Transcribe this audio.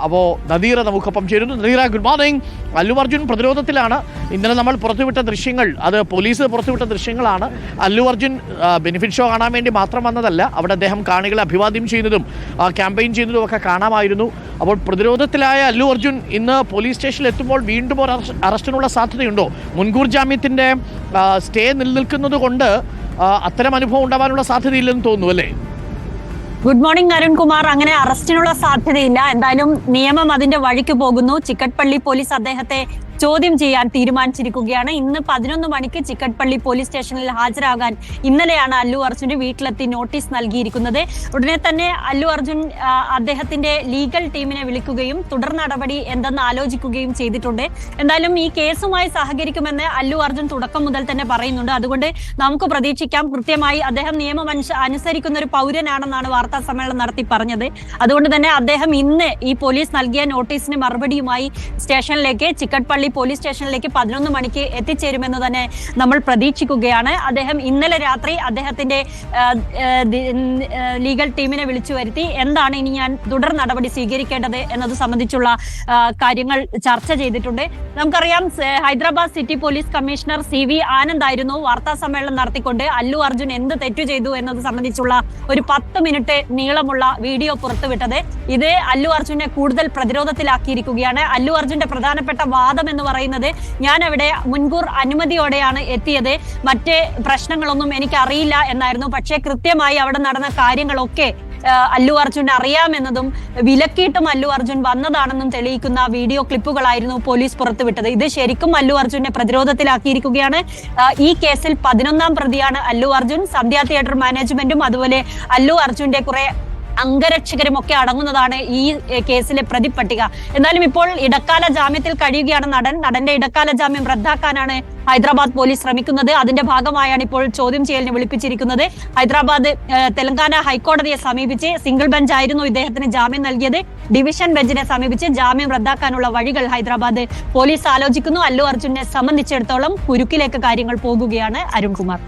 അപ്പോൾ നദീറ നമുക്കൊപ്പം ചേരുന്നു. Nadira, good morning. അല്ലു അർജുൻ പ്രതിരോധത്തിലാണ്. ഇന്നലെ നമ്മൾ പുറത്തുവിട്ട ദൃശ്യങ്ങൾ, അത് പോലീസ് പുറത്തുവിട്ട ദൃശ്യങ്ങളാണ്. അല്ലു അർജുൻ ബെനിഫിറ്റ് ഷോ കാണാൻ വേണ്ടി മാത്രം വന്നതല്ല, അവിടെ അദ്ദേഹം കാണികളെ അഭിവാദ്യം ചെയ്യുന്നതും ക്യാമ്പയിൻ ചെയ്യുന്നതും ഒക്കെ കാണാമായിരുന്നു. അപ്പോൾ പ്രതിരോധത്തിലായ അല്ലു അർജുൻ ഇന്ന് പോലീസ് സ്റ്റേഷനിൽ എത്തുമ്പോൾ വീണ്ടും ഒരു അറസ്റ്റിനുള്ള സാധ്യതയുണ്ടോ? മുൻകൂർ ജാമ്യത്തിൻ്റെ സ്റ്റേ നിലനിൽക്കുന്നത് കൊണ്ട് അത്തരം അനുഭവം ഉണ്ടാവാനുള്ള സാധ്യതയില്ലെന്ന് തോന്നുന്നു, അല്ലേ? Good morning Arunkumar. അങ്ങനെ അറസ്റ്റിനുള്ള സാധ്യതയില്ല. എന്തായാലും നിയമം അതിന്റെ വഴിക്ക് പോകുന്നു. ചിക്കട്പള്ളി പോലീസ് അദ്ദേഹത്തെ ചോദ്യം ചെയ്യാൻ തീരുമാനിച്ചിരിക്കുകയാണ്. ഇന്ന് 11 മണിക്ക് ചിക്കട്പള്ളി പോലീസ് സ്റ്റേഷനിൽ ഹാജരാകാൻ ഇന്നലെയാണ് അല്ലു അർജുന്റെ വീട്ടിലെത്തി നോട്ടീസ് നൽകിയിരിക്കുന്നത്. ഉടനെ തന്നെ അല്ലു അർജുൻ അദ്ദേഹത്തിന്റെ ലീഗൽ ടീമിനെ വിളിക്കുകയും തുടർ നടപടി എന്തെന്ന് ആലോചിക്കുകയും ചെയ്തിട്ടുണ്ട്. എന്തായാലും ഈ കേസുമായി സഹകരിക്കുമെന്ന് അല്ലു അർജുൻ തുടക്കം മുതൽ തന്നെ പറയുന്നുണ്ട്. അതുകൊണ്ട് നമുക്ക് പ്രതീക്ഷിക്കാം, കൃത്യമായി അദ്ദേഹം നിയമം അനുസരിക്കുന്ന ഒരു പൗരനാണെന്നാണ് വാർത്താ സമ്മേളനം നടത്തി പറഞ്ഞത്. അതുകൊണ്ട് തന്നെ അദ്ദേഹം ഇന്ന് ഈ പോലീസ് നൽകിയ നോട്ടീസിന് മറുപടിയുമായി സ്റ്റേഷനിലേക്ക്, ചിക്കട്പള്ളി പോലീസ് സ്റ്റേഷനിലേക്ക് 11 മണിക്ക് എത്തിച്ചേരുമെന്ന് തന്നെ നമ്മൾ പ്രതീക്ഷിക്കുകയാണ്. അദ്ദേഹം ഇന്നലെ രാത്രി അദ്ദേഹത്തിന്റെ ലീഗൽ ടീമിനെ വിളിച്ചു വരുത്തി എന്താണ് ഇനി ഞാൻ തുടർ നടപടി സ്വീകരിക്കേണ്ടത് എന്നത് സംബന്ധിച്ചുള്ള കാര്യങ്ങൾ ചർച്ച ചെയ്തിട്ടുണ്ട്. നമുക്കറിയാം, Hyderabad city police commissioner CV Anand ആയിരുന്നു വാർത്താ സമ്മേളനം നടത്തിക്കൊണ്ട് അല്ലു അർജുൻ എന്ത് തെറ്റു ചെയ്തു എന്നത് സംബന്ധിച്ചുള്ള ഒരു 10 മിനിറ്റ് നീളമുള്ള വീഡിയോ പുറത്തുവിട്ടത്. ഇത് അല്ലു അർജുനെ കൂടുതൽ പ്രതിരോധത്തിലാക്കിയിരിക്കുകയാണ്. അല്ലു അർജുന്റെ പ്രധാനപ്പെട്ട വാദം എന്ന് പറയുന്നത്, ഞാൻ അവിടെ മുൻകൂർ അനുമതിയോടെയാണ് എത്തിയത്, മറ്റ് പ്രശ്നങ്ങളൊന്നും എനിക്ക് അറിയില്ല എന്നായിരുന്നു. പക്ഷേ കൃത്യമായി അവിടെ നടന്ന കാര്യങ്ങളൊക്കെ അല്ലു അർജുൻ അറിയാമെന്നതും വിലക്കിയിട്ടും അല്ലു അർജുൻ വന്നതാണെന്നും തെളിയിക്കുന്ന വീഡിയോ ക്ലിപ്പുകളായിരുന്നു പോലീസ് പുറത്തുവിട്ടത്. ഇത് ശരിക്കും അല്ലു അർജുനെ പ്രതിരോധത്തിലാക്കിയിരിക്കുകയാണ്. ഈ കേസിൽ 11ാം പ്രതിയാണ് അല്ലു അർജുൻ. സന്ധ്യ തിയേറ്റർ മാനേജ്മെന്റും അതുപോലെ അല്ലു അർജുന്റെ കുറെ അംഗരക്ഷകരും ഒക്കെ അടങ്ങുന്നതാണ് ഈ കേസിലെ പ്രതിപട്ടിക. എന്നാലും ഇപ്പോൾ ഇടക്കാല ജാമ്യത്തിൽ കഴിയുകയാണ് നടന്റെ ഇടക്കാല ജാമ്യം റദ്ദാക്കാനാണ് ഹൈദരാബാദ് പോലീസ് ശ്രമിക്കുന്നത്. അതിന്റെ ഭാഗമായാണ് ഇപ്പോൾ ചോദ്യം ചെയ്യലിന് വിളിപ്പിച്ചിരിക്കുന്നത്. ഹൈദരാബാദ് തെലങ്കാന ഹൈക്കോടതിയെ സമീപിച്ച് സിംഗിൾ ബെഞ്ച് ആയിരുന്നു ഇദ്ദേഹത്തിന് ജാമ്യം നൽകിയത്. ഡിവിഷൻ ബെഞ്ചിനെ സമീപിച്ച് ജാമ്യം റദ്ദാക്കാനുള്ള വഴികൾ ഹൈദരാബാദ് പോലീസ് ആലോചിക്കുന്നു. അല്ലു അർജുനെ സംബന്ധിച്ചിടത്തോളം കുരുക്കിലേക്ക് കാര്യങ്ങൾ പോകുകയാണ്. അരുൺകുമാർ.